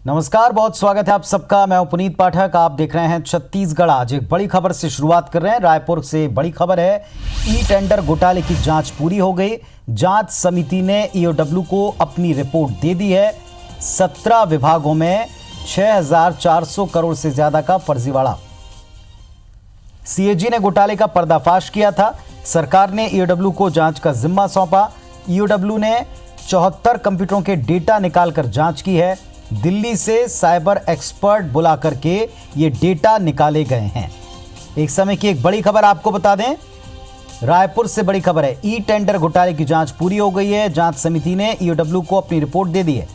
नमस्कार, बहुत स्वागत है आप सबका। मैं हूं पुनीत पाठक। आप देख रहे हैं छत्तीसगढ़ आज। एक बड़ी खबर से शुरुआत कर रहे हैं। रायपुर से बड़ी खबर है, ई टेंडर घोटाले की जांच पूरी हो गई। जांच समिति ने ईओडब्ल्यू को अपनी रिपोर्ट दे दी है। 17 विभागों में 6,400 करोड़ से ज्यादा का फर्जीवाड़ा। सीएजी ने घोटाले का पर्दाफाश किया था। सरकार ने ईओडब्ल्यू को जांच का जिम्मा सौंपा। ईओडब्ल्यू ने 74 कंप्यूटरों के डेटा निकालकर जांच की है। दिल्ली से साइबर एक्सपर्ट बुला करके ये डेटा निकाले गए हैं। एक समय की एक बड़ी खबर आपको बता दें, रायपुर से बड़ी खबर है, ई टेंडर घोटाले की जांच पूरी हो गई है। जांच समिति ने ईओडब्ल्यू को अपनी रिपोर्ट दे दी है।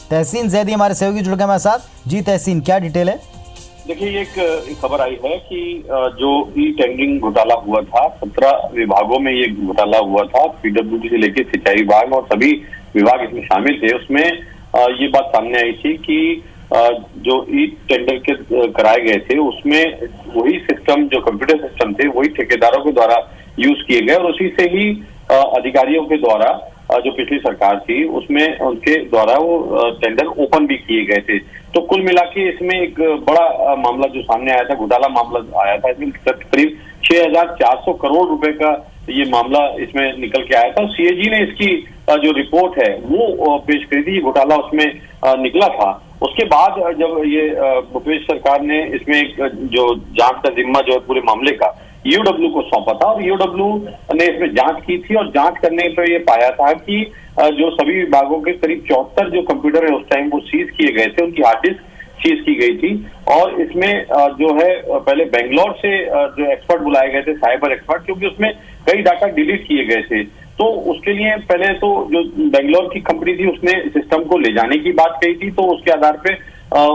तहसीन जैदी हमारे सहयोगी जुड़ गए हमारे साथ। जी तहसीन, क्या डिटेल है? देखिए, एक खबर आई है कि जो ई टेंडरिंग घोटाला हुआ था, 17 विभागों में ये घोटाला हुआ था। पीडब्ल्यूडी से लेकर सिंचाई विभाग और सभी विभाग इसमें शामिल थे। उसमें ये बात सामने आई थी कि जो ई टेंडर के कराए गए थे उसमें वही सिस्टम, जो कंप्यूटर सिस्टम थे, वही ठेकेदारों के द्वारा यूज किए गए और उसी से ही अधिकारियों के द्वारा, जो पिछली सरकार थी उसमें उनके द्वारा वो टेंडर ओपन भी किए गए थे। तो कुल मिला के इसमें एक बड़ा मामला जो सामने आया था, घोटाला मामला आया था। इसमें करीब 6,400 करोड़ रुपए का ये मामला इसमें निकल के आया था। सीएजी ने इसकी जो रिपोर्ट है वो पेश करी थी। घोटाला उसमें निकला था। उसके बाद जब ये भूपेश सरकार ने इसमें एक जो जांच का जिम्मा जो है पूरे मामले का ईओडब्ल्यू को सौंपा था और ईओडब्ल्यू ने इसमें जांच की थी और जांच करने पर यह पाया था कि जो सभी विभागों के करीब 74 जो कंप्यूटर है उस टाइम वो सीज किए गए थे, उनकी हार्ड डिस्क सीज की गई थी। और इसमें जो है पहले बेंगलोर से जो एक्सपर्ट बुलाए गए थे, साइबर एक्सपर्ट, क्योंकि उसमें कई डाटा डिलीट किए गए थे। तो उसके लिए पहले तो जो बेंगलोर की कंपनी थी उसने सिस्टम को ले जाने की बात कही थी, तो उसके आधार पे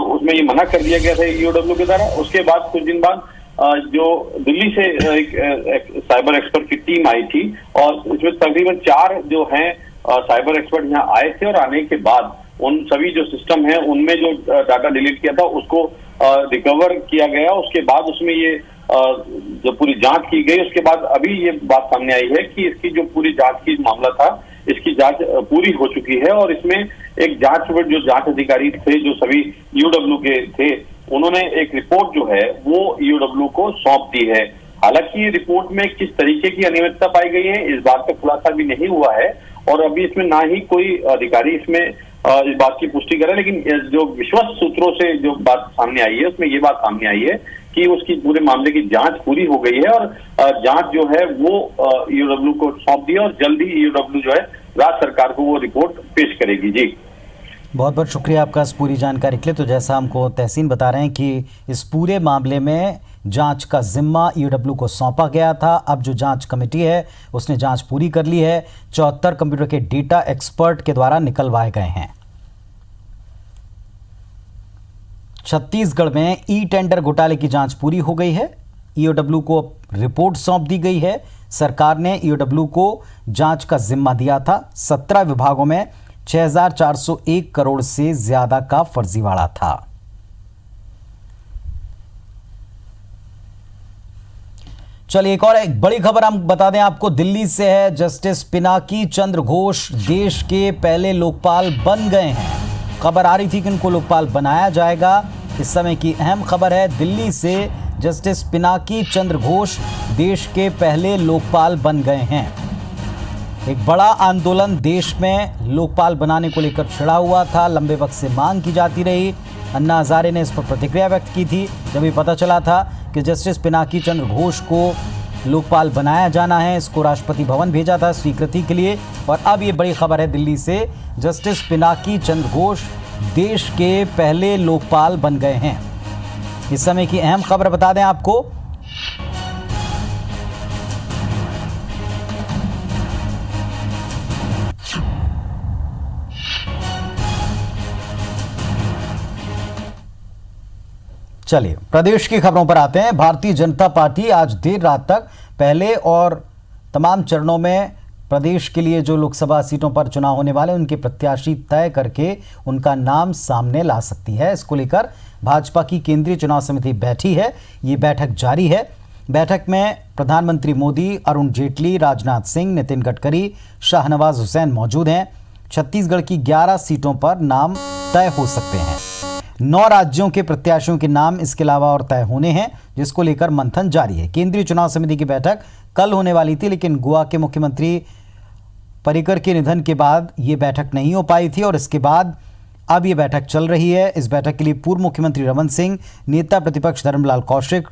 उसमें ये मना कर दिया गया था ईओडब्ल्यू के द्वारा। उसके बाद कुछ दिन बाद जो दिल्ली से एक साइबर एक्सपर्ट की टीम आई थी और इसमें तकरीबन 4 जो हैं साइबर एक्सपर्ट यहाँ आए थे और आने के बाद उन सभी जो सिस्टम है उनमें जो डाटा डिलीट किया था उसको रिकवर किया गया। उसके बाद उसमें ये जो पूरी जांच की गई, उसके बाद अभी ये बात सामने आई है कि इसकी जो पूरी जांच की मामला था, इसकी जांच पूरी हो चुकी है और इसमें एक जो जांच अधिकारी थे, जो सभी ईओडब्ल्यू के थे, उन्होंने एक रिपोर्ट जो है वो ईओडब्ल्यू को सौंप दी है। हालांकि ये रिपोर्ट में किस तरीके की अनियमितता पाई गई है इस बात का खुलासा भी नहीं हुआ है और अभी इसमें ना ही कोई अधिकारी इसमें इस बात की पुष्टि करे। लेकिन जो विश्वस्त सूत्रों से जो बात सामने आई है उसमें ये बात सामने आई है कि उसकी पूरे मामले की जांच पूरी हो गई है और जांच जो है वो ईओडब्ल्यू को सौंप दी और जल्द ही ईओडब्ल्यू जो है राज्य सरकार को वो रिपोर्ट पेश करेगी। जी, बहुत बहुत शुक्रिया आपका इस पूरी जानकारी के लिए। तो जैसा हमको तहसीन बता रहे हैं कि इस पूरे मामले में जांच का जिम्मा ईओडब्ल्यू को सौंपा गया था। अब जो जांच कमेटी है उसने जांच पूरी कर ली है। 74 कंप्यूटर के डेटा एक्सपर्ट के द्वारा निकलवाए गए हैं। छत्तीसगढ़ में ई टेंडर घोटाले की जांच पूरी हो गई है। ईओडब्ल्यू को रिपोर्ट सौंप दी गई है। सरकार ने ईओडब्ल्यू को जांच का जिम्मा दिया था। 17 विभागों में 6,401 करोड़ से ज्यादा का फर्जीवाड़ा था। चलिए एक और एक बड़ी खबर हम बता दें आपको, दिल्ली से है। जस्टिस पिनाकी चंद्र घोष देश के पहले लोकपाल बन गए हैं। खबर आ रही थी कि उनको लोकपाल बनाया जाएगा। इस समय की अहम खबर है, दिल्ली से जस्टिस पिनाकी चंद्र घोष देश के पहले लोकपाल बन गए हैं। एक बड़ा आंदोलन देश में लोकपाल बनाने को लेकर छिड़ा हुआ था। लंबे वक्त से मांग की जाती रही। अन्ना हजारे ने इस पर प्रतिक्रिया व्यक्त की थी जब ये पता चला था कि जस्टिस पिनाकी चंद्र घोष को लोकपाल बनाया जाना है। इसको राष्ट्रपति भवन भेजा था स्वीकृति के लिए और अब ये बड़ी खबर है, दिल्ली से जस्टिस पिनाकी चंद्र घोष देश के पहले लोकपाल बन गए हैं। इस समय की अहम खबर बता दें आपको, चलिए प्रदेश की खबरों पर आते हैं। भारतीय जनता पार्टी आज देर रात तक पहले और तमाम चरणों में प्रदेश के लिए जो लोकसभा सीटों पर चुनाव होने वाले उनके प्रत्याशी तय करके उनका नाम सामने ला सकती है। इसको लेकर भाजपा की केंद्रीय चुनाव समिति बैठी है। ये बैठक जारी है। बैठक में प्रधानमंत्री मोदी, अरुण जेटली, राजनाथ सिंह, नितिन गडकरी, शाहनवाज हुसैन मौजूद हैं। छत्तीसगढ़ की 11 सीटों पर नाम तय हो सकते हैं। 9 राज्यों के प्रत्याशियों के नाम इसके अलावा और तय होने हैं, जिसको लेकर मंथन जारी है। केंद्रीय चुनाव समिति की बैठक कल होने वाली थी, लेकिन गोवा के मुख्यमंत्री पर्रिकर के निधन के बाद ये बैठक नहीं हो पाई थी और इसके बाद अब ये बैठक चल रही है। इस बैठक के लिए पूर्व मुख्यमंत्री रमन सिंह, नेता प्रतिपक्ष धर्मलाल कौशिक,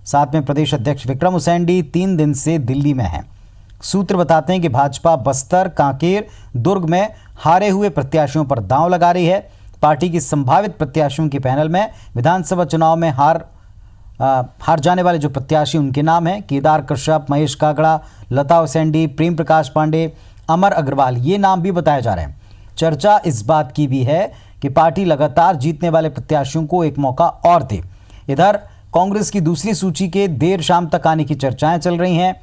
साथ में प्रदेश अध्यक्ष विक्रम उसेंडी 3 दिन से दिल्ली में हैं। सूत्र बताते हैं कि भाजपा बस्तर, कांकेर, दुर्ग में हारे हुए प्रत्याशियों पर दांव लगा रही है। पार्टी की संभावित प्रत्याशियों के पैनल में विधानसभा चुनाव में हार जाने वाले जो प्रत्याशी उनके नाम हैं केदार कश्यप, महेश काकड़ा, लता उसेंडी, प्रेम प्रकाश पांडे, अमर अग्रवाल, ये नाम भी बताए जा रहे हैं। चर्चा इस बात की भी है कि पार्टी लगातार जीतने वाले प्रत्याशियों को एक मौका और दे। इधर कांग्रेस की दूसरी सूची के देर शाम तक आने की चर्चाएं चल रही हैं।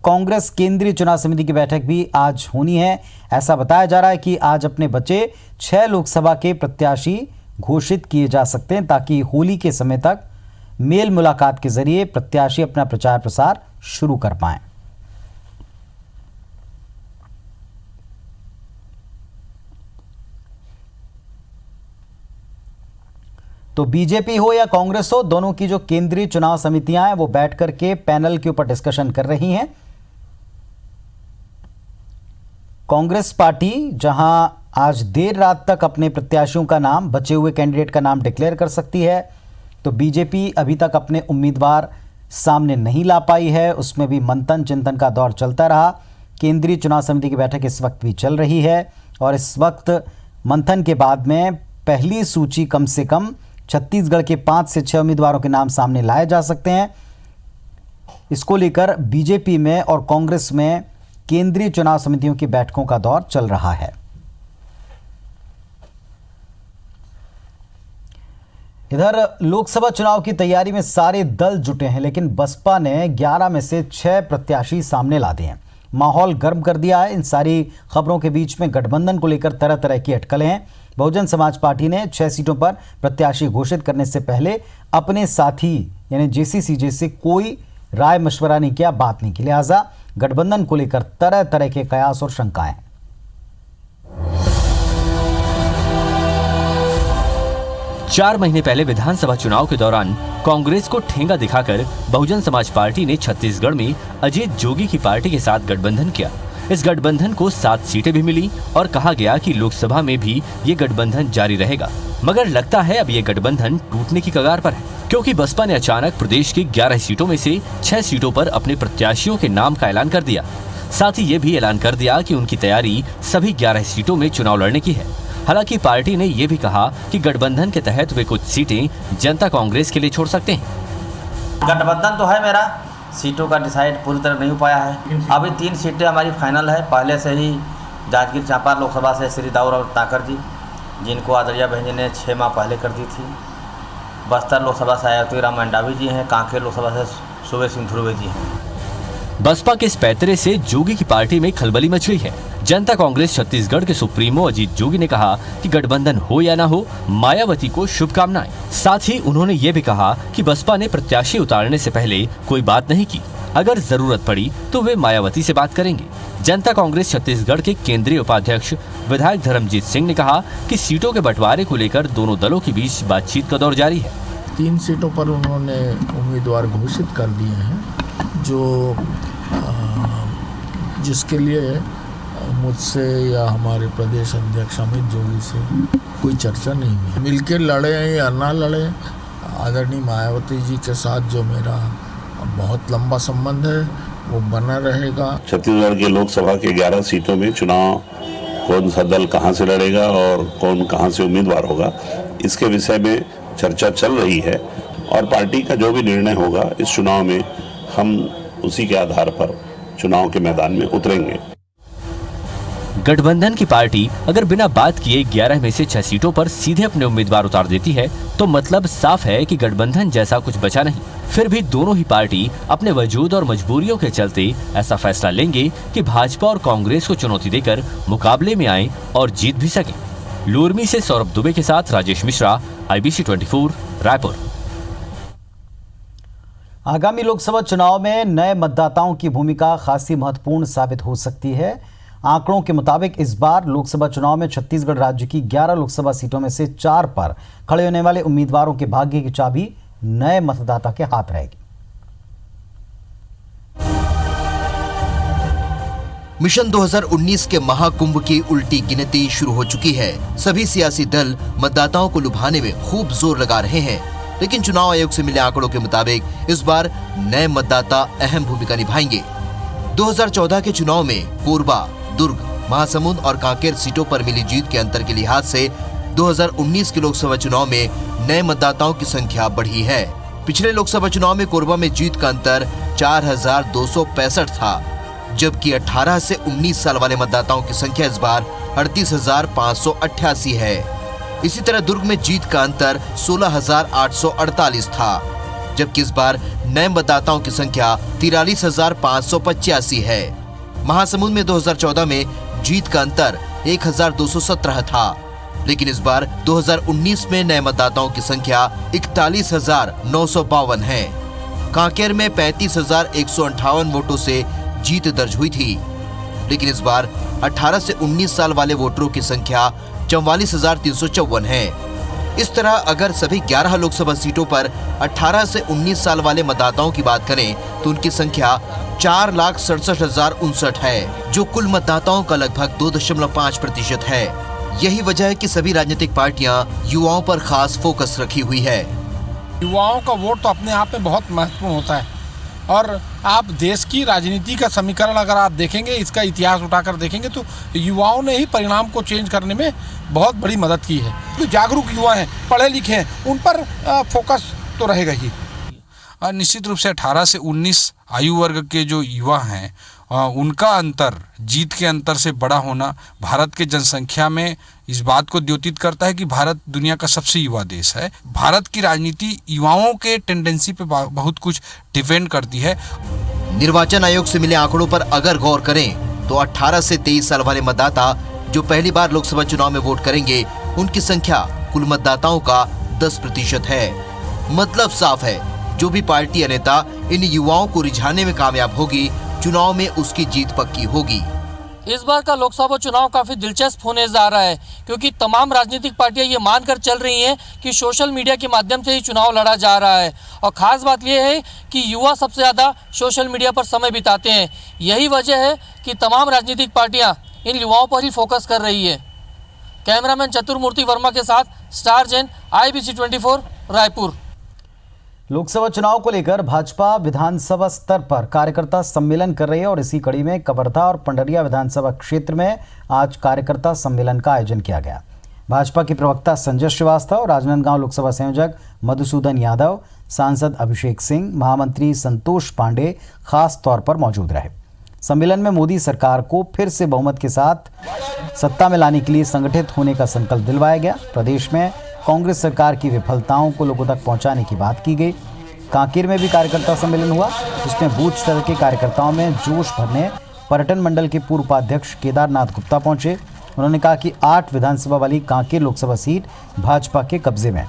कांग्रेस केंद्रीय चुनाव समिति की बैठक भी आज होनी है। ऐसा बताया जा रहा है कि आज अपने बचे 6 लोकसभा के प्रत्याशी घोषित किए जा सकते हैं, ताकि होली के समय तक मेल मुलाकात के जरिए प्रत्याशी अपना प्रचार प्रसार शुरू कर पाएं। तो बीजेपी हो या कांग्रेस हो, दोनों की जो केंद्रीय चुनाव समितियां हैं वो बैठ करके पैनल के ऊपर डिस्कशन कर रही हैं। कांग्रेस पार्टी जहां आज देर रात तक अपने प्रत्याशियों का नाम, बचे हुए कैंडिडेट का नाम डिक्लेयर कर सकती है, तो बीजेपी अभी तक अपने उम्मीदवार सामने नहीं ला पाई है। उसमें भी मंथन चिंतन का दौर चलता रहा। केंद्रीय चुनाव समिति की बैठक इस वक्त भी चल रही है और इस वक्त मंथन के बाद में पहली सूची कम से कम छत्तीसगढ़ के 5 से 6 उम्मीदवारों के नाम सामने लाए जा सकते हैं। इसको लेकर बीजेपी में और कांग्रेस में केंद्रीय चुनाव समितियों की बैठकों का दौर चल रहा है। इधर लोकसभा चुनाव की तैयारी में सारे दल जुटे हैं, लेकिन बसपा ने 11 में से 6 प्रत्याशी सामने ला दिए हैं। माहौल गर्म कर दिया है। इन सारी खबरों के बीच में गठबंधन को लेकर तरह तरह की अटकलें हैं। बहुजन समाज पार्टी ने 6 सीटों पर प्रत्याशी घोषित करने से पहले अपने साथी यानी जेसीसीजे से कोई राय मशवरा नहीं किया, बात नहीं की। लिहाजा गठबंधन को लेकर तरह तरह के कयास और शंकाएं। 4 महीने पहले विधानसभा चुनाव के दौरान कांग्रेस को ठेंगा दिखाकर बहुजन समाज पार्टी ने छत्तीसगढ़ में अजीत जोगी की पार्टी के साथ गठबंधन किया। इस गठबंधन को 7 सीटें भी मिली और कहा गया कि लोकसभा में भी ये गठबंधन जारी रहेगा। मगर लगता है अब ये गठबंधन टूटने की कगार पर है, क्योंकि बसपा ने अचानक प्रदेश की 11 सीटों में से 6 सीटों पर अपने प्रत्याशियों के नाम का ऐलान कर दिया। साथ ही ये भी ऐलान कर दिया कि उनकी तैयारी सभी 11 सीटों में चुनाव लड़ने की है। हालांकि पार्टी ने ये भी कहा कि गठबंधन के तहत वे कुछ सीटें जनता कांग्रेस के लिए छोड़ सकते हैं। गठबंधन तो है मेरा, सीटों का डिसाइड पूरी तरह नहीं हो पाया है। अभी 3 सीटें हमारी फाइनल है। पहले से ही जांजगीर चांपा लोकसभा से श्री दाऊर और ताकर जी, जिनको आदरिया बहन जी ने 6 माह पहले कर दी थी। बस्तर लोकसभा से आयतुई राम मंडावी जी हैं। कांकेर लोकसभा से सुबे सिंह ध्रुवे जी हैं। बसपा के इस पैतरे से जोगी की पार्टी में खलबली मच गई है। जनता कांग्रेस छत्तीसगढ़ के सुप्रीमो अजीत जोगी ने कहा कि गठबंधन हो या ना हो, मायावती को शुभकामनाएं। साथ ही उन्होंने ये भी कहा कि बसपा ने प्रत्याशी उतारने से पहले कोई बात नहीं की। अगर जरूरत पड़ी तो वे मायावती से बात करेंगे। जनता कांग्रेस छत्तीसगढ़ के केंद्रीय उपाध्यक्ष विधायक धर्मजीत सिंह ने कहा कि सीटों के बंटवारे को लेकर दोनों दलों के बीच बातचीत का दौर जारी है। 3 सीटों पर उन्होंने उम्मीदवार घोषित कर दिए हैं, जो जिसके लिए मुझसे या हमारे प्रदेश अध्यक्ष अमित जोगी से कोई चर्चा नहीं हुई। मिलकर लड़े या ना लड़े, आदरणीय मायावती जी के साथ जो मेरा बहुत लंबा संबंध है वो बना रहेगा। छत्तीसगढ़ के लोकसभा के 11 सीटों में चुनाव कौन सा दल कहां से लड़ेगा और कौन कहां से उम्मीदवार होगा, इसके विषय में चर्चा चल रही है और पार्टी का जो भी निर्णय होगा इस चुनाव में हम उसी के आधार पर चुनाव के मैदान में उतरेंगे। गठबंधन की पार्टी अगर बिना बात किए 11 में से 6 सीटों पर सीधे अपने उम्मीदवार उतार देती है तो मतलब साफ है कि गठबंधन जैसा कुछ बचा नहीं। फिर भी दोनों ही पार्टी अपने वजूद और मजबूरियों के चलते ऐसा फैसला लेंगे कि भाजपा और कांग्रेस को चुनौती देकर मुकाबले में आए और जीत भी सके। लुरमी से सौरभ दुबे के साथ राजेश मिश्रा, IBC 24, रायपुर। आगामी लोकसभा चुनाव में नए मतदाताओं की भूमिका खासी महत्वपूर्ण साबित हो सकती है। आंकड़ों के मुताबिक इस बार लोकसभा चुनाव में छत्तीसगढ़ राज्य की 11 लोकसभा सीटों में से 4 पर खड़े होने वाले उम्मीदवारों के भाग्य की चाबी नए मतदाता के हाथ रहेगी। मिशन 2019 के महाकुंभ की उल्टी गिनती शुरू हो चुकी है। सभी सियासी दल मतदाताओं को लुभाने में खूब जोर लगा रहे हैं, लेकिन चुनाव आयोग से मिले आंकड़ों के मुताबिक इस बार नए मतदाता अहम भूमिका निभाएंगे। 2014 के चुनाव में कोरबा, दुर्ग, महासमुंद और कांकेर सीटों पर मिली जीत के अंतर के लिहाज से 2019 के लोकसभा चुनाव में नए मतदाताओं की संख्या बढ़ी है। पिछले लोकसभा चुनाव में कोरबा में जीत का अंतर 4265 था, जबकि 18 से 19 साल वाले मतदाताओं की संख्या इस बार 38,588 है। इसी तरह दुर्ग में जीत का अंतर 16,848 था, जबकि इस बार नए मतदाताओं की संख्या 43,585 है। महासमुंद में 2014 में जीत का अंतर 1,217 था, लेकिन इस बार 2019 में नए मतदाताओं की संख्या 41,952 है। कांकेर में 35,158 वोटों से जीत दर्ज हुई थी, लेकिन इस बार 18 से 19 साल वाले वोटरों की संख्या 44,354 है। इस तरह अगर सभी 11 लोकसभा सीटों पर 18 से 19 साल वाले मतदाताओं की बात करें तो उनकी संख्या 4,67,059 है, जो कुल मतदाताओं का लगभग 2.5% है। यही वजह है कि सभी राजनीतिक पार्टियां युवाओं पर खास फोकस रखी हुई है। युवाओं का वोट तो अपने आप में बहुत महत्वपूर्ण होता है, और आप देश की राजनीति का समीकरण अगर आप देखेंगे, इसका इतिहास उठाकर देखेंगे तो युवाओं ने ही परिणाम को चेंज करने में बहुत बड़ी मदद की है। तो जागरूक युवा हैं, पढ़े लिखे हैं, उन पर फोकस तो रहेगा ही। निश्चित रूप से 18 से 19 आयु वर्ग के जो युवा हैं उनका अंतर, जीत के अंतर से बड़ा होना भारत के जनसंख्या में इस बात को द्योतित करता है कि भारत दुनिया का सबसे युवा देश है। भारत की राजनीति युवाओं के टेंडेंसी पे बहुत कुछ डिपेंड करती है। निर्वाचन आयोग से मिले आंकड़ों पर अगर गौर करें तो 18 से 23 साल वाले मतदाता जो पहली बार लोकसभा चुनाव में वोट करेंगे, उनकी संख्या कुल मतदाताओं का 10% है। मतलब साफ है, जो भी पार्टी या नेता इन युवाओं को रिझाने में कामयाब होगी, चुनाव में उसकी जीत पक्की होगी। इस बार का लोकसभा चुनाव काफी दिलचस्प होने जा रहा है, क्योंकि तमाम राजनीतिक पार्टियां ये मानकर चल रही हैं कि सोशल मीडिया के माध्यम से ही चुनाव लड़ा जा रहा है। और खास बात यह है कि युवा सबसे ज्यादा सोशल मीडिया पर समय बिताते हैं। यही वजह है कि तमाम राजनीतिक पार्टियां इन युवाओं पर ही फोकस कर रही है। कैमरामैन चतुर्मूर्ति वर्मा के साथ स्टार जैन, IBC 24, रायपुर। लोकसभा चुनाव को लेकर भाजपा विधानसभा स्तर पर कार्यकर्ता सम्मेलन कर रही है और इसी कड़ी में कवर्धा और पंडरिया विधानसभा क्षेत्र में आज कार्यकर्ता सम्मेलन का आयोजन किया गया। भाजपा के प्रवक्ता संजय श्रीवास्तव, राजनांदगांव लोकसभा संयोजक मधुसूदन यादव, सांसद अभिषेक सिंह, महामंत्री संतोष पांडे खास तौर पर मौजूद रहे। सम्मेलन में मोदी सरकार को फिर से बहुमत के साथ सत्ता में लाने के लिए संगठित होने का संकल्प दिलवाया गया। प्रदेश में कांग्रेस सरकार की विफलताओं को लोगों तक पहुंचाने की बात की गई। कांकेर में भी कार्यकर्ता सम्मेलन हुआ, जिसमें बूथ स्तर के कार्यकर्ताओं में जोश भरने पर्यटन मंडल के पूर्व उपाध्यक्ष केदारनाथ गुप्ता पहुंचे। उन्होंने कहा कि 8 विधानसभा वाली कांकेर लोकसभा सीट भाजपा के कब्जे में,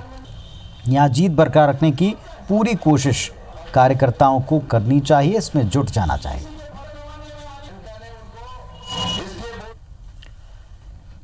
यहां जीत बरकरार रखने की पूरी कोशिश कार्यकर्ताओं को करनी चाहिए, इसमें जुट जाना चाहिए।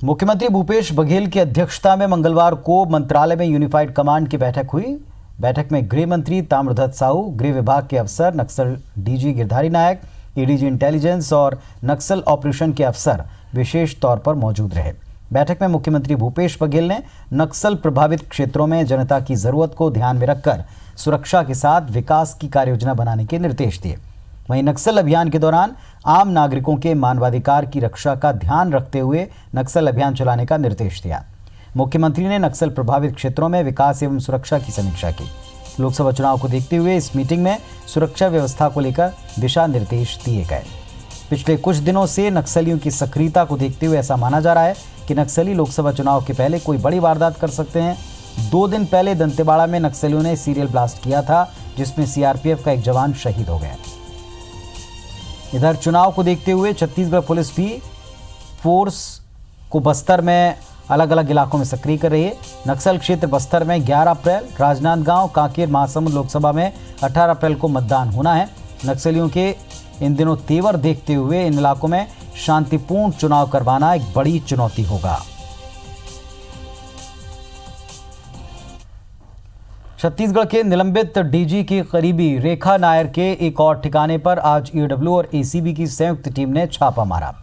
मुख्यमंत्री भूपेश बघेल की अध्यक्षता में मंगलवार को मंत्रालय में यूनिफाइड कमांड की बैठक हुई। बैठक में गृह मंत्री ताम्रध्वज साहू, गृह विभाग के अफसर, नक्सल DG गिरधारी नायक, ADG इंटेलिजेंस और नक्सल ऑपरेशन के अफसर विशेष तौर पर मौजूद रहे। बैठक में मुख्यमंत्री भूपेश बघेल ने नक्सल प्रभावित क्षेत्रों में जनता की जरूरत को ध्यान में रखकर सुरक्षा के साथ विकास की कार्ययोजना बनाने के निर्देश दिए। वहीं नक्सल अभियान के दौरान आम नागरिकों के मानवाधिकार की रक्षा का ध्यान रखते हुए नक्सल अभियान चलाने का निर्देश दिया। मुख्यमंत्री ने नक्सल प्रभावित क्षेत्रों में विकास एवं सुरक्षा की समीक्षा की। लोकसभा चुनाव को देखते हुए इस मीटिंग में सुरक्षा व्यवस्था को लेकर दिशा निर्देश दिए गए। पिछले कुछ दिनों से नक्सलियों की सक्रियता को देखते हुए ऐसा माना जा रहा है कि नक्सली लोकसभा चुनाव के पहले कोई बड़ी वारदात कर सकते हैं। 2 दिन पहले दंतेवाड़ा में नक्सलियों ने सीरियल ब्लास्ट किया था, जिसमें CRPF का एक जवान शहीद हो गया। इधर चुनाव को देखते हुए छत्तीसगढ़ पुलिस भी फोर्स को बस्तर में अलग अलग इलाकों में सक्रिय कर रही है। नक्सल क्षेत्र बस्तर में 11 अप्रैल, राजनांदगांव, कांकेर, महासमुंद लोकसभा में 18 अप्रैल को मतदान होना है। नक्सलियों के इन दिनों तेवर देखते हुए इन इलाकों में शांतिपूर्ण चुनाव करवाना एक बड़ी चुनौती होगा। छत्तीसगढ़ के निलंबित डीजी की करीबी रेखा नायर के एक और ठिकाने पर आज ईओडब्ल्यू और एसीबी की संयुक्त टीम ने छापा मारा।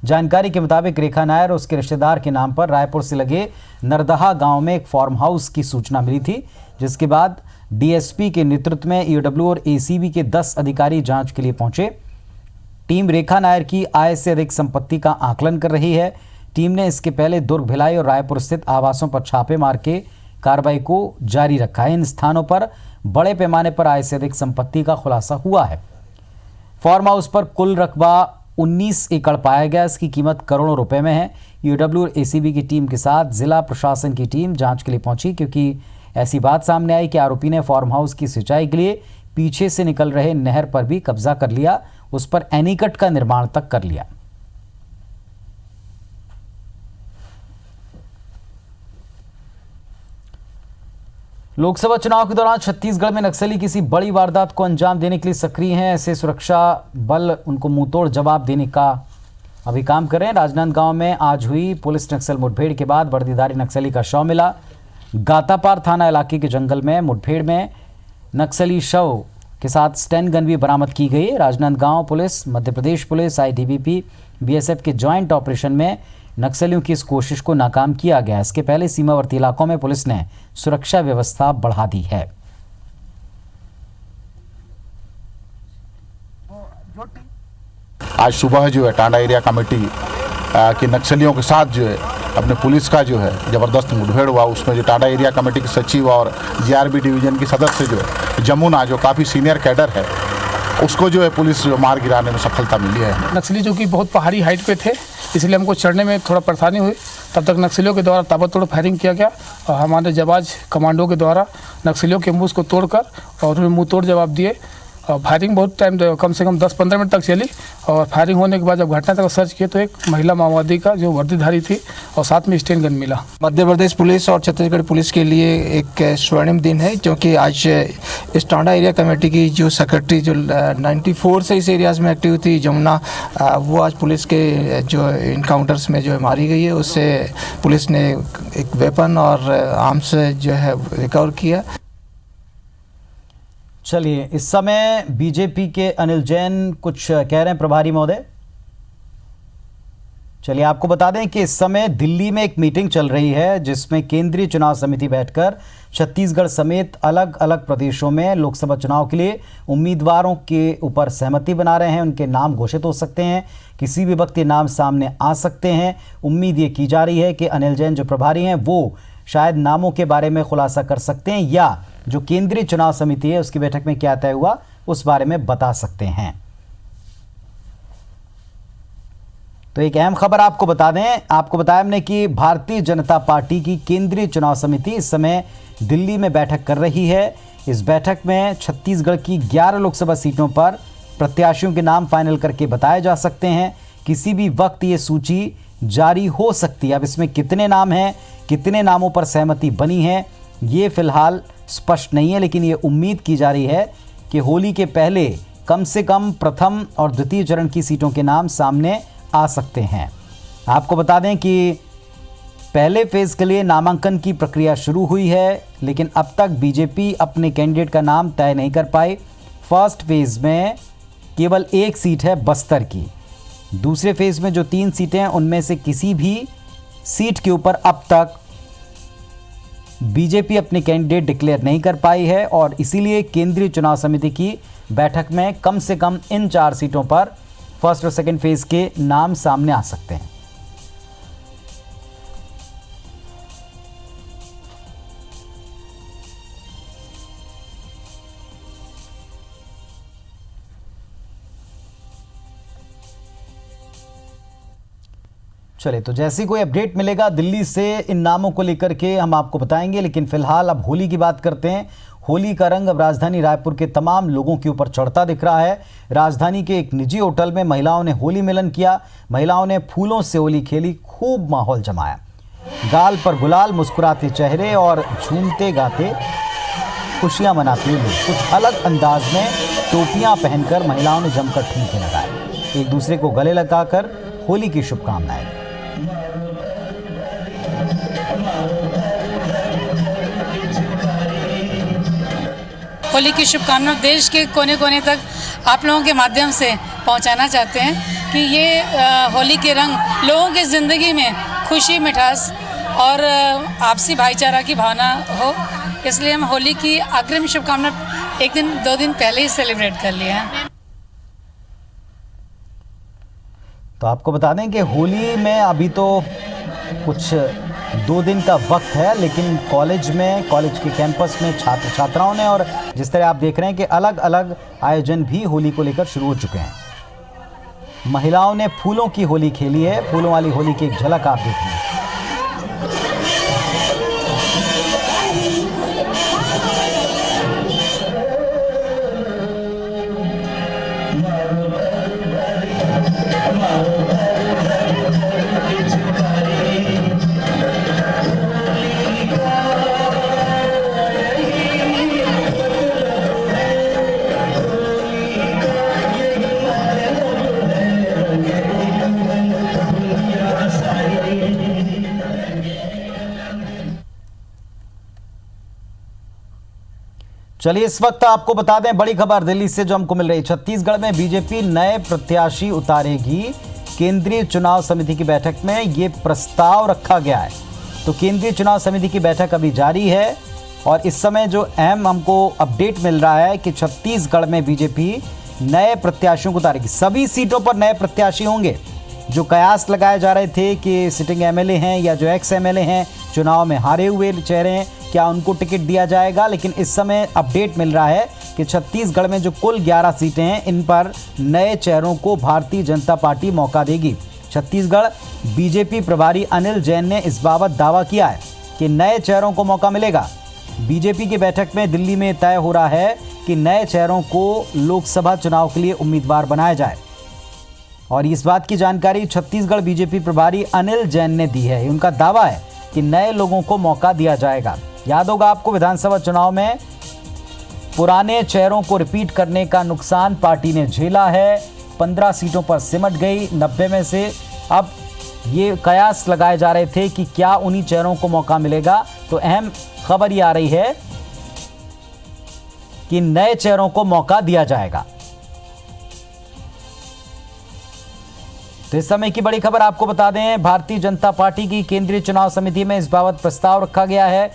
जानकारी के मुताबिक रेखा नायर और उसके रिश्तेदार के नाम पर रायपुर से लगे नरदहा गांव में एक फार्म हाउस की सूचना मिली थी, जिसके बाद डीएसपी के नेतृत्व में ईओडब्ल्यू और एसीबी के 10 अधिकारी जांच के लिए पहुंचे। टीम रेखा नायर की आय से अधिक संपत्ति का आकलन कर रही है। टीम ने इसके पहले दुर्ग, भिलाई और रायपुर स्थित आवासों पर छापे मार के कार्रवाई को जारी रखा है। इन स्थानों पर बड़े पैमाने पर आय से अधिक संपत्ति का खुलासा हुआ है। फार्म हाउस पर कुल रकबा 19 एकड़ पाया गया। इसकी कीमत करोड़ों रुपए में है। ईओडब्ल्यू और एसीबी की टीम के साथ जिला प्रशासन की टीम जांच के लिए पहुंची, क्योंकि ऐसी बात सामने आई कि आरोपी ने फार्म हाउस की सिंचाई के लिए पीछे से निकल रहे नहर पर भी कब्जा कर लिया, उस पर एनीकट का निर्माण तक कर लिया। लोकसभा चुनाव के दौरान छत्तीसगढ़ में नक्सली किसी बड़ी वारदात को अंजाम देने के लिए सक्रिय हैं। ऐसे सुरक्षा बल उनको मुंहतोड़ जवाब देने का अभी काम कर रहे हैं। राजनांदगांव में आज हुई पुलिस नक्सल मुठभेड़ के बाद वर्दीधारी नक्सली का शव मिला। गातापार थाना इलाके के जंगल में मुठभेड़ में नक्सली शव के साथ स्टैन गन भी बरामद की गई। Rajnandgaon police, Madhya Pradesh police, ITBP, BSF के ज्वाइंट ऑपरेशन में नक्सलियों की इस कोशिश को नाकाम किया गया। इसके पहले सीमावर्ती इलाकों में पुलिस ने सुरक्षा व्यवस्था बढ़ा दी है। आज सुबह जो है टांडा एरिया कमेटी के नक्सलियों के साथ जो है अपने पुलिस का जो है ज़बरदस्त मुठभेड़ हुआ। उसमें जो टांडा एरिया कमेटी के सचिव और जीआरबी डिवीजन की सदस्य जो है जमुना, जो काफ़ी सीनियर कैडर है, उसको जो है पुलिस मार गिराने में सफलता मिली है। नक्सली जो कि बहुत पहाड़ी हाइट पे थे, इसलिए हमको चढ़ने में थोड़ा परेशानी हुई। तब तक नक्सलियों के द्वारा ताबड़तोड़ फायरिंग किया गया और हमारे जाबाज कमांडो के द्वारा नक्सलियों के एम्बुश को तोड़कर और उन्हें मुँह तोड़ जवाब दिए। और फायरिंग बहुत टाइम, कम से कम 10-15 मिनट तक चली। और फायरिंग होने के बाद जब घटना तक सर्च किए तो एक महिला माओवादी का जो वर्दीधारी थी और साथ में स्टेन गन मिला। मध्य प्रदेश पुलिस और छत्तीसगढ़ पुलिस के लिए एक स्वर्णिम दिन है, क्योंकि आज इस टांडा एरिया कमेटी की जो सेक्रेटरी जो 94 से इस एरियाज़ में एक्टिव थी, जमुना, वो आज पुलिस के जो इनकाउंटर्स में जो है मारी गई है। उससे पुलिस ने एक वेपन और आर्म्स जो है रिकवर किया। चलिए, इस समय बीजेपी के अनिल जैन कुछ कह रहे हैं, प्रभारी महोदय। चलिए आपको बता दें कि इस समय दिल्ली में एक मीटिंग चल रही है, जिसमें केंद्रीय चुनाव समिति बैठकर छत्तीसगढ़ समेत अलग अलग प्रदेशों में लोकसभा चुनाव के लिए उम्मीदवारों के ऊपर सहमति बना रहे हैं। उनके नाम घोषित हो सकते हैं, किसी भी वक्त ये नाम सामने आ सकते हैं। उम्मीद ये की जा रही है कि अनिल जैन जो प्रभारी हैं वो शायद नामों के बारे में खुलासा कर सकते हैं, या जो केंद्रीय चुनाव समिति है उसकी बैठक में क्या तय हुआ उस बारे में बता सकते हैं। तो एक अहम खबर आपको बता दें, आपको बताया हमने कि भारतीय जनता पार्टी की केंद्रीय चुनाव समिति इस समय दिल्ली में बैठक कर रही है। इस बैठक में छत्तीसगढ़ की 11 लोकसभा सीटों पर प्रत्याशियों के नाम फाइनल करके बताए जा सकते हैं। किसी भी वक्त ये सूची जारी हो सकती है। अब इसमें कितने नाम हैं, कितने नामों पर सहमति बनी है, ये फिलहाल स्पष्ट नहीं है, लेकिन ये उम्मीद की जा रही है कि होली के पहले कम से कम प्रथम और द्वितीय चरण की सीटों के नाम सामने आ सकते हैं। आपको बता दें कि पहले फेज के लिए नामांकन की प्रक्रिया शुरू हुई है, लेकिन अब तक बीजेपी अपने कैंडिडेट का नाम तय नहीं कर पाई। फर्स्ट फेज में केवल एक सीट है बस्तर की। दूसरे फेज में जो 3 सीटें हैं उनमें से किसी भी सीट के ऊपर अब तक बीजेपी अपने कैंडिडेट डिक्लेयर नहीं कर पाई है, और इसीलिए केंद्रीय चुनाव समिति की बैठक में कम से कम इन 4 सीटों पर फर्स्ट और सेकंड फेज के नाम सामने आ सकते हैं। चले, तो जैसी कोई अपडेट मिलेगा दिल्ली से इन नामों को लेकर के हम आपको बताएंगे। लेकिन फिलहाल अब होली की बात करते हैं। होली का रंग अब राजधानी रायपुर के तमाम लोगों के ऊपर चढ़ता दिख रहा है। राजधानी के एक निजी होटल में महिलाओं ने होली मिलन किया। महिलाओं ने फूलों से होली खेली, खूब माहौल जमाया। गाल पर गुलाल, मुस्कुराते चेहरे और झूमते गाते खुशियां मनाते हुए कुछ अलग अंदाज में टोपियां पहनकर महिलाओं ने जमकर ठुमके लगाए। एक दूसरे को गले लगाकर होली की शुभकामनाएं। होली की शुभकामना देश के कोने कोने तक आप लोगों के माध्यम से पहुंचाना चाहते हैं कि ये होली के रंग लोगों की ज़िंदगी में खुशी, मिठास और आपसी भाईचारा की भावना हो, इसलिए हम होली की अग्रिम शुभकामना 1-2 दिन पहले ही सेलिब्रेट कर लिया है। तो आपको बता दें कि होली में अभी तो कुछ 2 दिन का वक्त है, लेकिन कॉलेज के कैंपस में छात्र छात्राओं ने और जिस तरह आप देख रहे हैं कि अलग अलग आयोजन भी होली को लेकर शुरू हो चुके हैं। महिलाओं ने फूलों की होली खेली है। फूलों वाली होली की एक झलक आप देख रहे हैं। चलिए इस वक्त आपको बता दें बड़ी खबर दिल्ली से जो हमको मिल रही है। छत्तीसगढ़ में बीजेपी नए प्रत्याशी उतारेगी। केंद्रीय चुनाव समिति की बैठक में ये प्रस्ताव रखा गया है। तो केंद्रीय चुनाव समिति की बैठक अभी जारी है और इस समय जो अहम हमको अपडेट मिल रहा है कि छत्तीसगढ़ में बीजेपी नए प्रत्याशियों को उतारेगी। सभी सीटों पर नए प्रत्याशी होंगे। जो कयास लगाए जा रहे थे कि सिटिंग एमएलए हैं या जो एक्स एमएलए हैं, चुनाव में हारे हुए चेहरे हैं, क्या उनको टिकट दिया जाएगा, लेकिन इस समय अपडेट मिल रहा है कि छत्तीसगढ़ में जो कुल 11 सीटें हैं, इन पर नए चेहरों को भारतीय जनता पार्टी मौका देगी। छत्तीसगढ़ बीजेपी प्रभारी अनिल जैन ने इस बाबत दावा किया है कि नए चेहरों को मौका मिलेगा। बीजेपी की बैठक में दिल्ली में तय हो रहा है कि नए चेहरों को लोकसभा चुनाव के लिए उम्मीदवार बनाया जाए और इस बात की जानकारी छत्तीसगढ़ बीजेपी प्रभारी अनिल जैन ने दी है। उनका दावा है कि नए लोगों को मौका दिया जाएगा। याद होगा आपको, विधानसभा चुनाव में पुराने चेहरों को रिपीट करने का नुकसान पार्टी ने झेला है। 15 सीटों पर सिमट गई 90 में से। अब ये कयास लगाए जा रहे थे कि क्या उन्हीं चेहरों को मौका मिलेगा। तो अहम खबर ये आ रही है कि नए चेहरों को मौका दिया जाएगा। तो इस समय की बड़ी खबर आपको बता दें, भारतीय जनता पार्टी की केंद्रीय चुनाव समिति में इस बाबत प्रस्ताव रखा गया है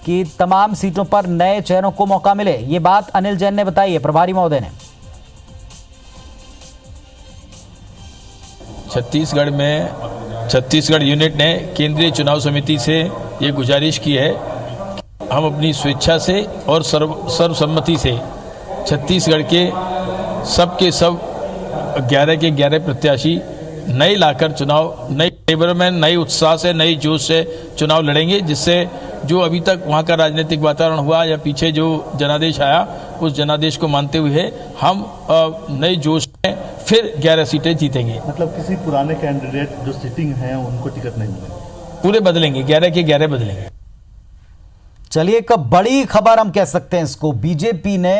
कि तमाम सीटों पर नए चेहरों को मौका मिले। ये बात अनिल जैन ने बताई है, प्रभारी महोदय ने। छत्तीसगढ़ यूनिट ने केंद्रीय चुनाव समिति से ये गुजारिश की है कि हम अपनी स्वेच्छा से और सर्वसम्मति से छत्तीसगढ़ के सब 11 के 11 प्रत्याशी नए लाकर चुनाव नए टेबर में नए उत्साह से नई जोश से चुनाव लड़ेंगे, जिससे जो अभी तक वहाँ का राजनीतिक वातावरण हुआ या पीछे जो जनादेश आया उस जनादेश को मानते हुए हम नए जोश में फिर 11 सीटें जीतेंगे। मतलब किसी पुराने कैंडिडेट जो सिटिंग हैं उनको टिकट नहीं मिलेगा, पूरे बदलेंगे, 11 के 11 बदलेंगे। चलिए एक बड़ी खबर हम कह सकते हैं इसको, बीजेपी ने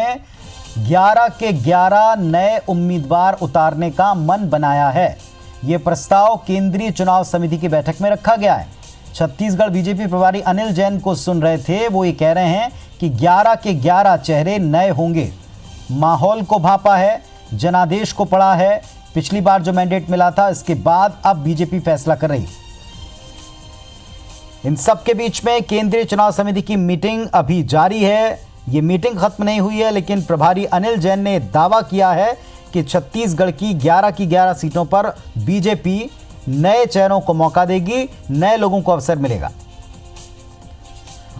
11 के 11 नए उम्मीदवार उतारने का मन बनाया है। यह प्रस्ताव केंद्रीय चुनाव समिति की बैठक में रखा गया है। छत्तीसगढ़ बीजेपी प्रभारी अनिल जैन को सुन रहे थे, वो ये कह रहे हैं कि 11 के 11 चेहरे नए होंगे। माहौल को भापा है, जनादेश को पढ़ा है। पिछली बार जो मैंडेट मिला था, इसके बाद अब बीजेपी फैसला कर रही। इन सब के बीच में केंद्रीय चुनाव समिति की मीटिंग अभी जारी है। ये मीटिंग खत्म नहीं हुई है, लेकिन प्रभारी अनिल जैन ने दावा किया है कि छत्तीसगढ़ की 11 की 11 सीटों पर बीजेपी नए चेहरों को मौका देगी, नए लोगों को अवसर मिलेगा।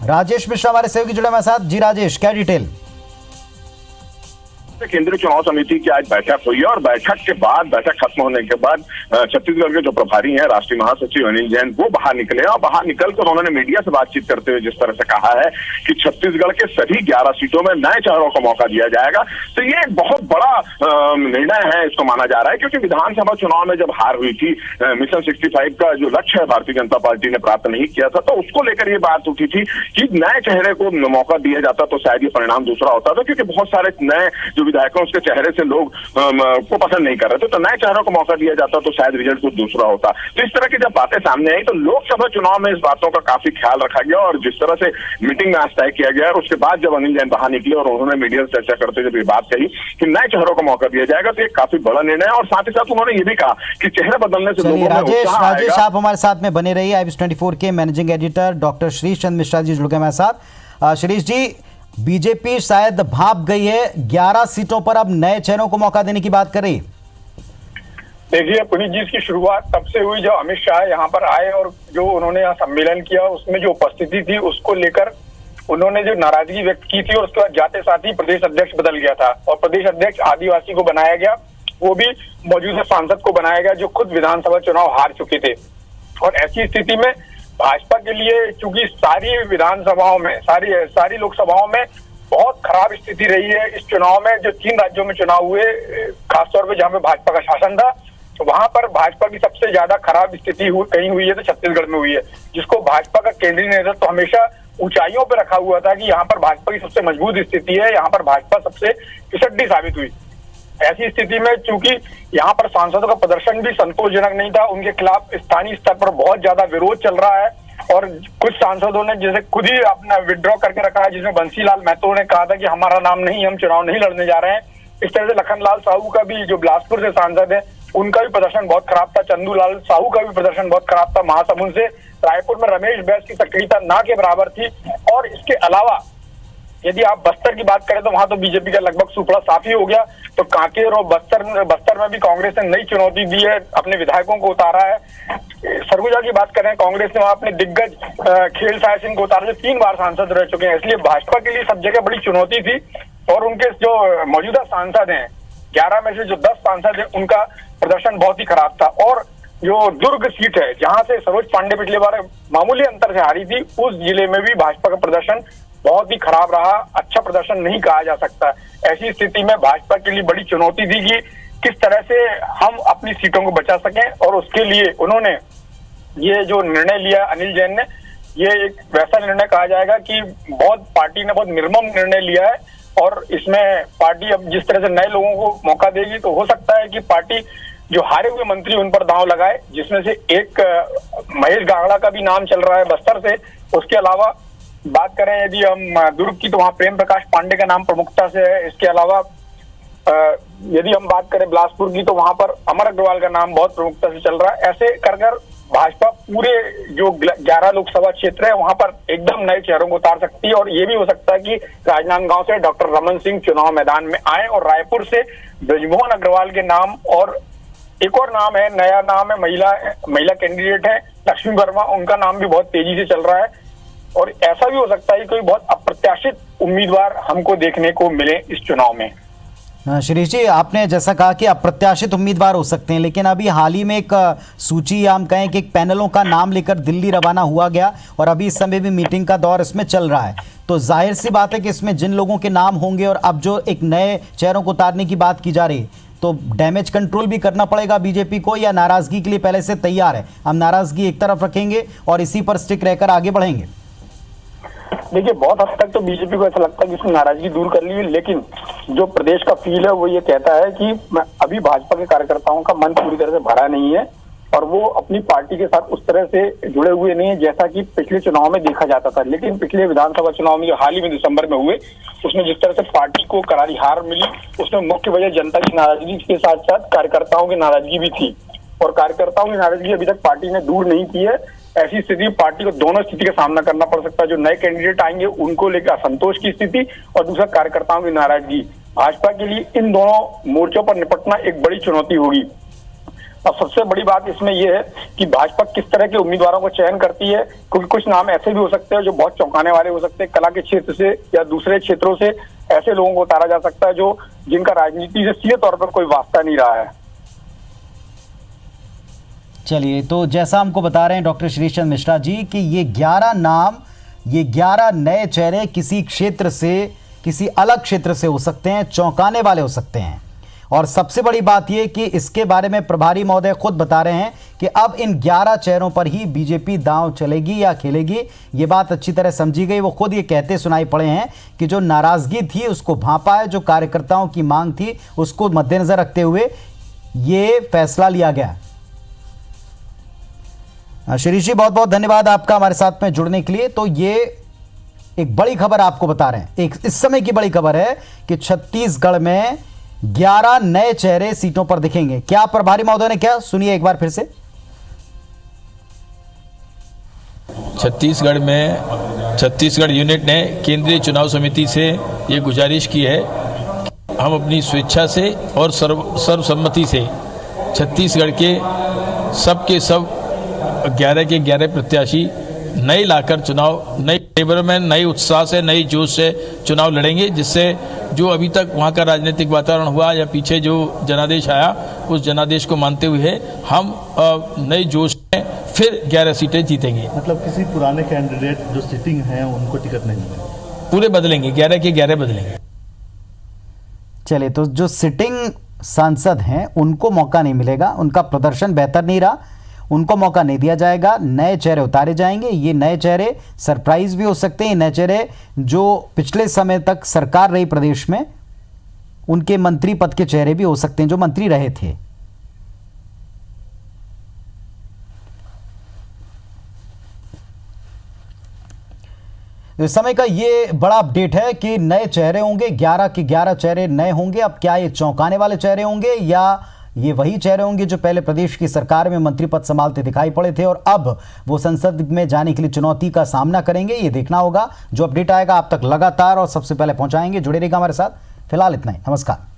राजेश मिश्रा हमारे सहयोगी जुड़े हमारे साथ। जी राजेश, क्या डिटेल? केंद्रीय चुनाव समिति की आज बैठक हुई है और बैठक खत्म होने के बाद छत्तीसगढ़ के जो प्रभारी हैं राष्ट्रीय महासचिव अनिल जैन वो बाहर निकले और बाहर निकलकर उन्होंने मीडिया से बातचीत करते हुए जिस तरह से कहा है कि छत्तीसगढ़ के सभी 11 सीटों में नए चेहरों को मौका दिया जाएगा। तो ये एक बहुत बड़ा निर्णय है, इसको माना जा रहा है, क्योंकि विधानसभा चुनाव में जब हार हुई थी, मिशन 65 का जो लक्ष्य है भारतीय जनता पार्टी ने प्राप्त नहीं किया था, तो उसको लेकर ये बात उठी थी कि नए चेहरे को मौका दिया जाता तो शायद ये परिणाम दूसरा होता था, क्योंकि बहुत सारे नए जो विधायकों उसके चेहरे से लोग को पसंद नहीं कर रहे थे, तो नए चेहरों को मौका दिया जाता तो शायद रिजल्ट कुछ दूसरा होता। तो इस तरह की जब बातें सामने आई तो लोकसभा चुनाव में इस बातों का काफी ख्याल रखा गया और जिस तरह से मीटिंग में आज तय किया गया और उसके बाद जब अनिल जैन बाहर निकले और उन्होंने मीडिया से चर्चा करते हुए जब ये बात कही कि नए चेहरों को मौका दिया जाएगा, तो ये काफी बड़ा निर्णय है। और साथ ही साथ उन्होंने ये भी कहा कि चेहरे बदलने से लोगों में उत्साह आएगा। राजेश आप हमारे साथ में बने रहिए। IBS24 के managing editor doctor Shrish Chandra Mishra ji जुड़ गए हमारे साथ। श्रीश जी, बीजेपी शायद भाप गई है, 11 सीटों पर अब नए चेहरों को मौका देने की बात कर रही। देखिए पुनीत जी, इसकी शुरुआत तब से हुई जब अमित शाह यहाँ पर आए और जो उन्होंने यहाँ सम्मेलन किया उसमें जो उपस्थिति थी उसको लेकर उन्होंने जो नाराजगी व्यक्त की थी और उसके बाद जाते साथ ही प्रदेश अध्यक्ष बदल गया था और प्रदेश अध्यक्ष आदिवासी को बनाया गया, वो भी मौजूदा सांसद को बनाया गया जो खुद विधानसभा चुनाव हार चुके थे। और ऐसी स्थिति में भाजपा के लिए चूंकि सारी विधानसभाओं में सारी लोकसभाओं में बहुत खराब स्थिति रही है इस चुनाव में, जो 3 राज्यों में चुनाव हुए खासतौर पर जहां पे भाजपा का शासन था, तो वहां पर भाजपा की सबसे ज्यादा खराब स्थिति कहीं हुई है तो छत्तीसगढ़ में हुई है, जिसको भाजपा का केंद्रीय नेतृत्व तो हमेशा ऊंचाइयों पर रखा हुआ था कि यहाँ पर भाजपा की सबसे मजबूत स्थिति है, यहाँ पर भाजपा सबसे पिछड़ी साबित हुई। ऐसी स्थिति में चूंकि यहाँ पर सांसदों का प्रदर्शन भी संतोषजनक नहीं था, उनके खिलाफ स्थानीय स्तर पर बहुत ज्यादा विरोध चल रहा है और कुछ सांसदों ने जैसे खुद ही अपना विड्रॉ करके रखा है, जिसमें बंसीलाल महतो ने कहा था कि हमारा नाम नहीं, हम चुनाव नहीं लड़ने जा रहे हैं। इस तरह से लखनलाल साहू का भी, जो बिलासपुर से सांसद है, उनका भी प्रदर्शन बहुत खराब था। चंदूलाल साहू का भी प्रदर्शन बहुत खराब था महासमुंद से। रायपुर में रमेश बैस की सक्रियता ना के बराबर थी। और इसके अलावा यदि आप बस्तर की बात करें तो वहां तो बीजेपी का लगभग सुपड़ा साफ ही हो गया। तो कांकेर और बस्तर में भी कांग्रेस ने नई चुनौती दी है, अपने विधायकों को उतारा है। सरगुजा की बात करें, कांग्रेस ने वहां अपने दिग्गज खेल साय सिंह को उतारा, जो 3 बार सांसद रह चुके हैं। इसलिए भाजपा के लिए सब जगह बड़ी चुनौती थी और उनके जो मौजूदा सांसद हैं, 11 में से जो 10 सांसद हैं, उनका प्रदर्शन बहुत ही खराब था। और जो दुर्ग सीट है जहां से सरोज पांडे पिछले बार मामूली अंतर से हारी थी, उस जिले में भी भाजपा का प्रदर्शन बहुत ही खराब रहा, अच्छा प्रदर्शन नहीं कहा जा सकता। ऐसी स्थिति में भाजपा के लिए बड़ी चुनौती थी कि किस तरह से हम अपनी सीटों को बचा सकें और उसके लिए उन्होंने ये जो निर्णय लिया अनिल जैन ने, ये एक वैसा निर्णय कहा जाएगा कि पार्टी ने बहुत निर्मम निर्णय लिया है और इसमें पार्टी अब जिस तरह से नए लोगों को मौका देगी तो हो सकता है कि पार्टी जो हारे हुए मंत्री उन पर दांव लगाए, जिसमें से एक महेश गागड़ा का भी नाम चल रहा है बस्तर से। उसके अलावा बात करें यदि हम दुर्ग की तो वहाँ प्रेम प्रकाश पांडे का नाम प्रमुखता से है। इसके अलावा यदि हम बात करें बिलासपुर की तो वहां पर अमर अग्रवाल का नाम बहुत प्रमुखता से चल रहा है। ऐसे कर भाजपा पूरे जो 11 लोकसभा क्षेत्र है वहां पर एकदम नए चेहरों को उतार सकती है और ये भी हो सकता है कि राजनांदगांव से डॉक्टर रमन सिंह चुनाव मैदान में आए और रायपुर से ब्रजमोहन अग्रवाल के नाम और एक और नाम है, नया नाम है, महिला कैंडिडेट है लक्ष्मी वर्मा, उनका नाम भी बहुत तेजी से चल रहा है। और ऐसा भी हो सकता है कि कोई बहुत अप्रत्याशित उम्मीदवार हमको देखने को मिले इस चुनाव में। शिरीष जी, आपने जैसा कहा कि अप्रत्याशित उम्मीदवार हो सकते हैं, लेकिन अभी हाल ही में एक सूची या हम कहें कि एक पैनलों का नाम लेकर दिल्ली रवाना हुआ गया और अभी इस समय भी मीटिंग का दौर इसमें चल रहा है। तो जाहिर सी बात है कि इसमें जिन लोगों के नाम होंगे और अब जो एक नए चेहरों को उतारने की बात की जा रही है, तो डैमेज कंट्रोल भी करना पड़ेगा बीजेपी को, या नाराजगी के लिए पहले से तैयार है? हम नाराजगी एक तरफ रखेंगे और इसी पर स्टिक रहकर आगे बढ़ेंगे। देखिए, बहुत हद तक तो बीजेपी को ऐसा लगता है कि इसने नाराजगी दूर कर ली है, लेकिन जो प्रदेश का फील है वो ये कहता है कि अभी भाजपा के कार्यकर्ताओं का मन पूरी तरह से भरा नहीं है और वो अपनी पार्टी के साथ उस तरह से जुड़े हुए नहीं है जैसा कि पिछले चुनाव में देखा जाता था। लेकिन पिछले विधानसभा चुनाव में जो हाल ही में दिसंबर में हुए, उसमें जिस तरह से पार्टी को करारी हार मिली, उसमें मुख्य वजह जनता की नाराजगी के साथ साथ कार्यकर्ताओं की नाराजगी भी थी और कार्यकर्ताओं की नाराजगी अभी तक पार्टी ने दूर नहीं की है। ऐसी स्थिति पार्टी को दोनों स्थिति का सामना करना पड़ सकता है, जो नए कैंडिडेट आएंगे उनको लेकर असंतोष की स्थिति और दूसरा कार्यकर्ताओं की नाराजगी। भाजपा के लिए इन दोनों मोर्चों पर निपटना एक बड़ी चुनौती होगी। और सबसे बड़ी बात इसमें यह है कि भाजपा किस तरह के उम्मीदवारों को चयन करती है, क्योंकि कुछ नाम ऐसे भी हो सकते हैं जो बहुत चौंकाने वाले हो सकते हैं। कला के क्षेत्र से या दूसरे क्षेत्रों से ऐसे लोगों को उतारा जा सकता है जो जिनका राजनीति से सीधे तौर पर कोई वास्ता नहीं रहा है। चलिए, तो जैसा हमको बता रहे हैं डॉक्टर श्रीश चंद्र मिश्रा जी कि ये 11 नाम, ये 11 नए चेहरे किसी क्षेत्र से, किसी अलग क्षेत्र से हो सकते हैं, चौंकाने वाले हो सकते हैं। और सबसे बड़ी बात ये कि इसके बारे में प्रभारी महोदय खुद बता रहे हैं कि अब इन 11 चेहरों पर ही बीजेपी दांव चलेगी या खेलेगी, ये बात अच्छी तरह समझी गई। वो खुद ये कहते सुनाई पड़े हैं कि जो नाराजगी थी उसको भांपा है, जो कार्यकर्ताओं की मांग थी उसको मद्देनजर रखते हुए ये फैसला लिया गया। शिरीष जी, बहुत बहुत धन्यवाद आपका हमारे साथ में जुड़ने के लिए। तो ये एक बड़ी खबर आपको बता रहे हैं, एक इस समय की बड़ी खबर है कि छत्तीसगढ़ में 11 नए चेहरे सीटों पर दिखेंगे। क्या प्रभारी महोदय ने क्या, सुनिए एक बार फिर से। छत्तीसगढ़ में छत्तीसगढ़ यूनिट ने केंद्रीय चुनाव समिति से ये गुजारिश की है, हम अपनी स्वेच्छा से और सर्वसम्मति से छत्तीसगढ़ के सब 11 के 11 प्रत्याशी नए लाकर चुनाव, नए टेबर में नई उत्साह से, नई जोश से चुनाव लड़ेंगे, जिससे जो अभी तक वहाँ का राजनीतिक वातावरण हुआ या पीछे जो जनादेश आया, उस जनादेश को मानते हुए हम नए जोश में फिर 11 सीटें जीतेंगे। मतलब किसी पुराने कैंडिडेट जो सिटिंग हैं उनको टिकट नहीं मिलेगा, पूरे बदलेंगे, 11 के 11 बदलेंगे। चलिए, तो जो सिटिंग सांसद हैं उनको मौका नहीं मिलेगा, उनका प्रदर्शन बेहतर नहीं रहा, उनको मौका नहीं दिया जाएगा, नए चेहरे उतारे जाएंगे। ये नए चेहरे सरप्राइज भी हो सकते हैं, नए चेहरे जो पिछले समय तक सरकार रही प्रदेश में, उनके मंत्री पद के चेहरे भी हो सकते हैं जो मंत्री रहे थे। इस समय का ये बड़ा अपडेट है कि नए चेहरे होंगे, 11 के 11 चेहरे नए होंगे। अब क्या ये चौंकाने वाले चेहरे होंगे या ये वही चेहरे होंगे जो पहले प्रदेश की सरकार में मंत्री पद संभालते दिखाई पड़े थे और अब वो संसद में जाने के लिए चुनौती का सामना करेंगे, ये देखना होगा। जो अपडेट आएगा आप तक लगातार और सबसे पहले पहुंचाएंगे। जुड़े रहिएगा हमारे साथ। फिलहाल इतना ही, नमस्कार।